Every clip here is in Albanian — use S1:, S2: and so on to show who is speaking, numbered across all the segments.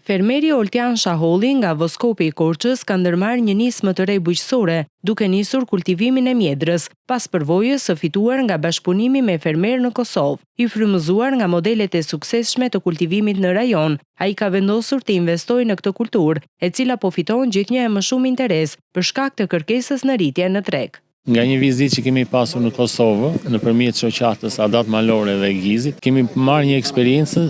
S1: Fermeri Oltian Shaholli nga Voskopi i Korçës ka ndërmarrë një nismë të re bujqësore, duke nisur kultivimin e mjedrës, pas përvojës së fituar nga bashkëpunimi me fermerë në Kosovë. I frymëzuar nga modelet e suksesshme të kultivimit në rajon, ai ka vendosur të investojë në këtë kulturë, e cila po fiton gjithnjë e më shumë interes për shkak të kërkesës në rritje në treg.
S2: Nga një vizitë që kemi pasur në Kosovë, nëpërmjet shoqatës Adat Malore dhe Gizit, kemi marrë një eksperiencë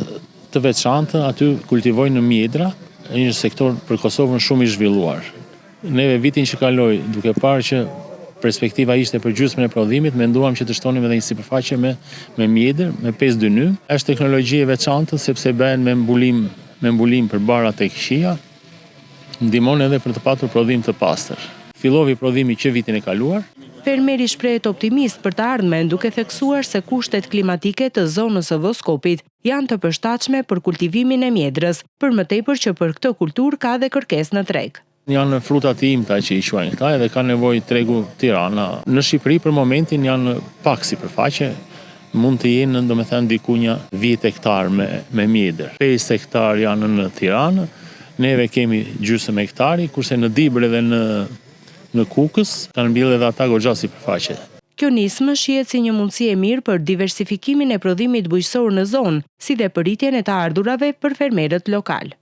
S2: të veçantë, aty kultivojnë në mjedra, një sektor për Kosovën shumë i zhvilluar. Neve vitin që kaloi, duke parë që perspektiva ishte për gjysmën e prodhimit, menduam që të shtonim edhe një sipërfaqe me mjedër, me 5 dyny. Është teknologji e veçantë sepse bëhen me mbulim përbara tek qia, ndihmon edhe për të patur prodhim të pastër. Fillovi prodhimi që vitin e kaluar.
S1: Fermeri shprehet optimist për të ardhmen, duke theksuar se kushtet klimatike të zonës së Voskopit janë të përshtatshme për kultivimin e mjedrës, për më tepër që për këtë kulturë ka dhe kërkesë në treg.
S2: Janë frutat e imta që i quajnë këta edhe ka nevojë tregu Tirana. Në Shqipëri për momentin janë pak sipërfaqe, mund të jenë domethënë diku një 10 hektar me mjedër. 5 hektar janë në Tiranë, neve kemi gjysmë hektari, kurse në Dibër edhe në Kukës kanë mbjellë edhe ata goxha sipërfaqe.
S1: Kjo nismë shihet si një mundësi e mirë për diversifikimin e prodhimit bujqësor në zonë, si dhe për rritjen e të ardhurave për fermerët lokal.